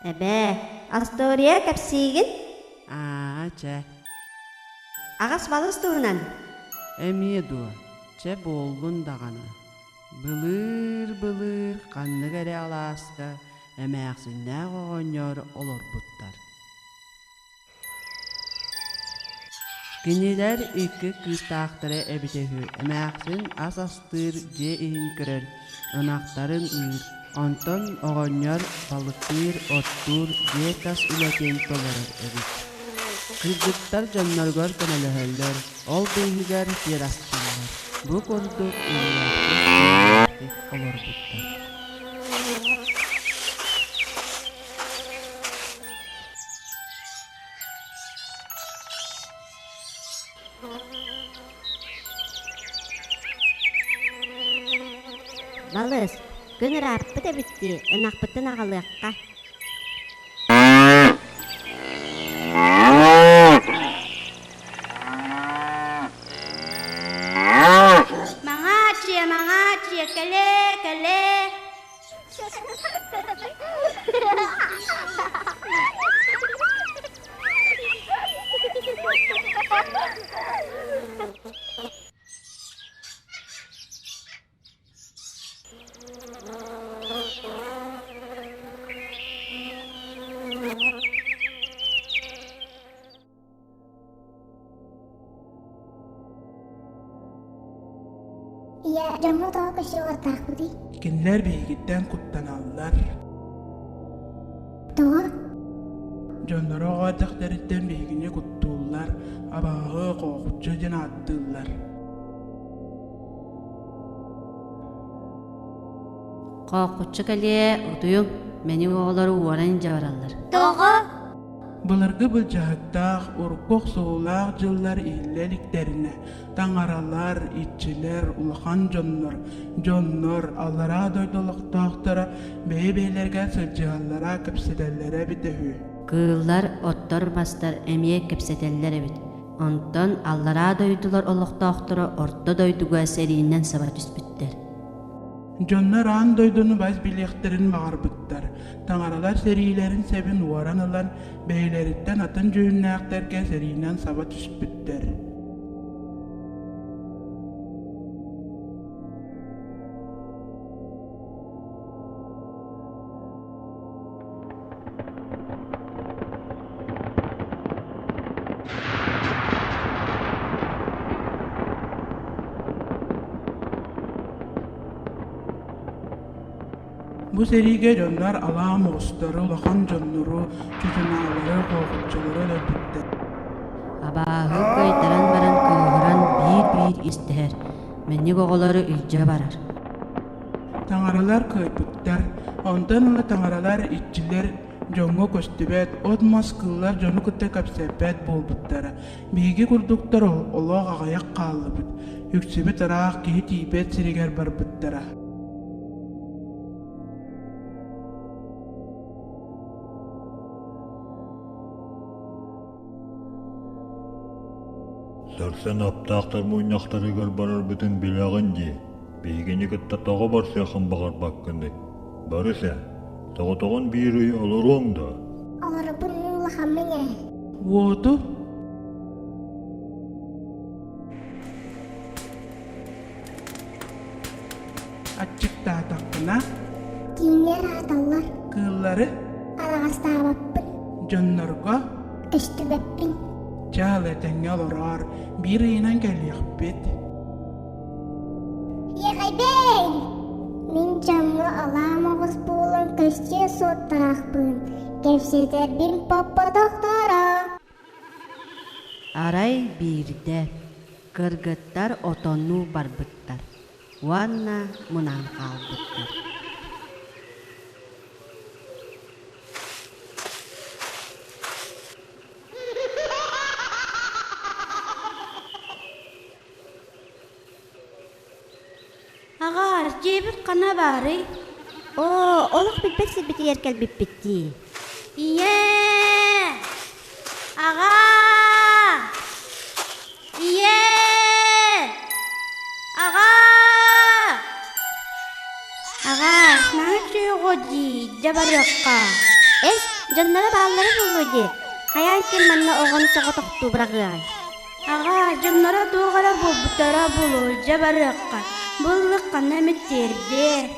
Эбе, Астория кепсигин? Че. Агас балыс туунан. Эмие дуа. Че болгун дагана. Былыр канны кере аласка. Эмээксиннээх оҕонньор олорбуттар. Кинилер икки кыыстаахтары эбитеһү. Эмээксин ас астыыр дьиэ иһин көрөр. Ынахтарын ыыр. Онтон оҕонньор балыктыыр, оттуур, дьиэ тас үлэтин толорор эбит. Кыргыттар дьонноргор көнөлөһөллөр. Ол быйһыгар тиэрастыллар. Бу курдук ыйыаахтык олорбуттар. Балыс, күн ыраарпыт эбитти, ынахпыттын агалыакка. Маңачия, келе. Ya, jangan tahu ke siapa takudi. Kinler beygitten kuttanallar. Tuh, Jonnoro gadaklaritten beygine kuttullar. Abağı qoğutça jana attıllar. Qoqutçu келе, утуюм, мени оолору уоран жабараллар. Бұларғы бұл жahıttaq urkoq soğulaq jıllar illeliklerine. Taŋaralar, itçiler, ulaqan jonnor, allara doydoluqtaqtara, beylerge sılcıhallara, kepsedellere bitehü. Кыыллар, оттор бастар эмие кепсетеллер эбит. Онтон аллара дойдулар олуқтаақтыра орто дойдуга сериинен саба түспүттер. Jonnor an doydunu baz bilekterin mağarbıttar. Taŋaralar serilerin sebin uvaranılan, beyleritten atın jüğünnäkterke serinen saba түспүттер. Bu serige jonnor ala moğustары ulaqan jonnoru, çütünağları, qoğutçaları öldüttü. Абааһы кайтаран баран кыыһыран биир истэһэр. Менник оҕолору илдьэ барар. Taŋaralar kıypıttar, ondan ula taŋaralar itçiler jongo köstübet, od maskıllar jonu kıtta kapsepet bolbuttara. Bigi kurduktar oloğ ağayak qallıbıt. Yüksübet araq kihi tiypet siriger barbuttara. Сарсан аптақтар мойнақтары барар бүтін білағын де. Бейгені күтті тоғы бар сияқын бағар баққынды. Барыса, тоғы-тоғын бір үй олар оңда. orang pun lahamnya. Votu? Açık dağıtakına, Kini radallar, kılları, alagas tawapun, jonnorga, köstübepin. çağletenge olorar, bir inan geliyakbet. Ya kaybey! Min camı alamağız bulan köstüye sottarakpın. Kevseder bin papa doktora. Арай биирдэ, кыргыттар отонну барбыттар. Уанна мунан хаалбыттар. Агар, жебит кана бары. Олық билбексіз бити еркел биппитти. Ие! Ага! Ие! Ага! Ага, наңчы годи, жабарыққа. Эс, жоннара баалары болуди. Каян кем манна оғаны соғытоқту бұрағығай. Аға, жоннара туғара болбутара болу, жабарыққа. Бұллыққа нәметтерде.